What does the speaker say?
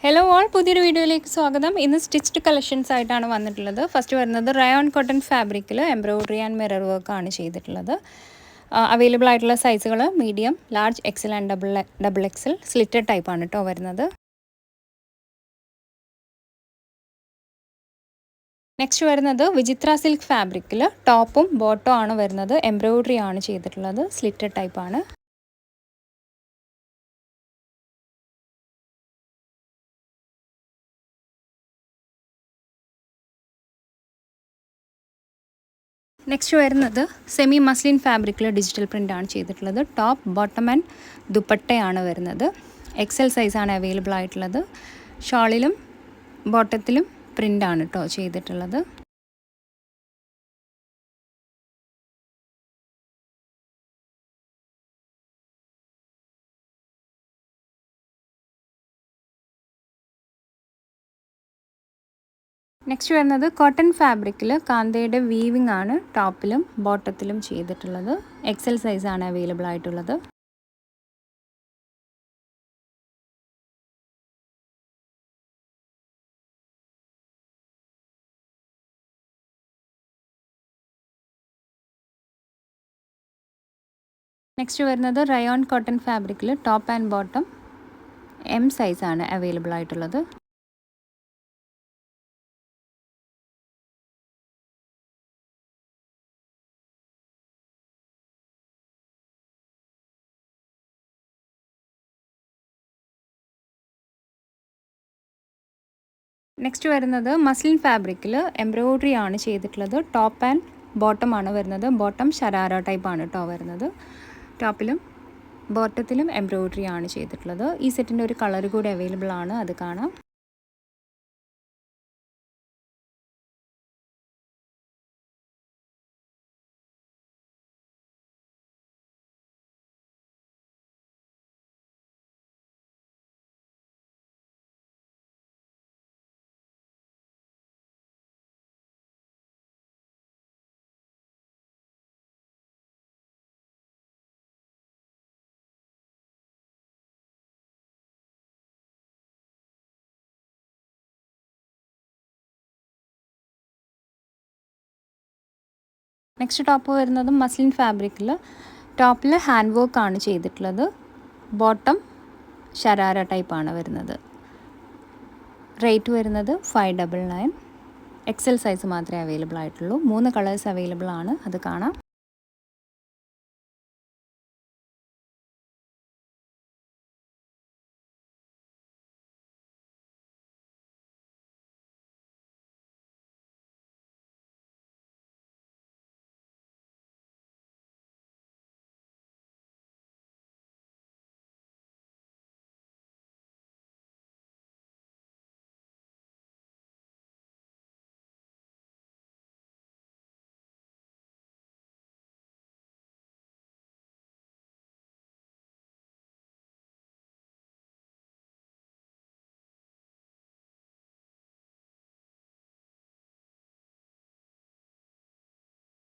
Hello all, പുതിയൊരു വീഡിയോയിലേക്ക് സ്വാഗതം. ഇന്ന് സ്റ്റിച്ച്ഡ് കളക്ഷൻസ് ആയിട്ടാണ് വന്നിട്ടുള്ളത്. ഫസ്റ്റ് വരുന്നത് റയോൺ കോട്ടൺ ഫാബ്രിക്കിൽ എംബ്രോയ്ഡറി ആൻഡ് മിറർ വർക്ക് ആണ് ചെയ്തിട്ടുള്ളത്. അവൈലബിൾ ആയിട്ടുള്ള സൈസുകൾ medium, large, XL and double XL slitted ടൈപ്പാണ് കേട്ടോ വരുന്നത്. നെക്സ്റ്റ് വരുന്നത് വിചിത്ര സിൽക്ക് ഫാബ്രിക്കിൽ ടോപ്പും ബോട്ടോ ആണ് വരുന്നത്. എംബ്രോയ്ഡറി ആണ് ചെയ്തിട്ടുള്ളത്, സ്ലിറ്റഡ് ടൈപ്പാണ്. നെക്സ്റ്റ് വരുന്നത് സെമി മസ്ലിൻ ഫാബ്രിക്കിൽ ഡിജിറ്റൽ പ്രിൻ്റ് ആണ് ചെയ്തിട്ടുള്ളത്. ടോപ്പ്, ബോട്ടം ആൻഡ് ദുപ്പട്ടയാണ് വരുന്നത്. എക്സൽ സൈസാണ് അവൈലബിൾ ആയിട്ടുള്ളത്. ഷാളിലും ബോട്ടത്തിലും പ്രിൻ്റാണ് കേട്ടോ ചെയ്തിട്ടുള്ളത്. നെക്സ്റ്റ് വരുന്നത് കോട്ടൺ ഫാബ്രിക്കിൽ കാന്തയുടെ വീവിംഗ് ആണ് ടോപ്പിലും ബോട്ടത്തിലും ചെയ്തിട്ടുള്ളത്. എക്സൽ സൈസാണ് അവൈലബിൾ ആയിട്ടുള്ളത്. നെക്സ്റ്റ് വരുന്നത് റയോൺ കോട്ടൺ ഫാബ്രിക്കിൽ ടോപ്പ് ആൻഡ് ബോട്ടം എം സൈസാണ് അവൈലബിൾ ആയിട്ടുള്ളത്. നെക്സ്റ്റ് വരുന്നത് മസ്ലിൻ ഫാബ്രിക്കിൽ എംബ്രോയ്ഡറി ആണ് ചെയ്തിട്ടുള്ളത്. ടോപ്പ് ആൻഡ് ബോട്ടം ആണ് വരുന്നത്. ബോട്ടം ഷരാര ടൈപ്പാണ് കേട്ടോ വരുന്നത്. ടോപ്പിലും ബോട്ടത്തിലും എംബ്രോയ്ഡറി ആണ് ചെയ്തിട്ടുള്ളത്. ഈ സെറ്റിൻ്റെ ഒരു കളർ കൂടി അവൈലബിൾ ആണ്, അത് കാണാം. നെക്സ്റ്റ് ടോപ്പ് വരുന്നത് മസ്ലിൻ ഫാബ്രിക്കിൽ ടോപ്പിൽ ഹാൻഡ് വർക്ക് ആണ് ചെയ്തിട്ടുള്ളത്. ബോട്ടം ഷരാര ടൈപ്പാണ് വരുന്നത്. റേറ്റ് വരുന്നത് 599. എക്സൽ സൈസ് മാത്രമേ അവൈലബിൾ ആയിട്ടുള്ളൂ. 3 കളേഴ്സ് അവൈലബിൾ ആണ്, അത് കാണാം.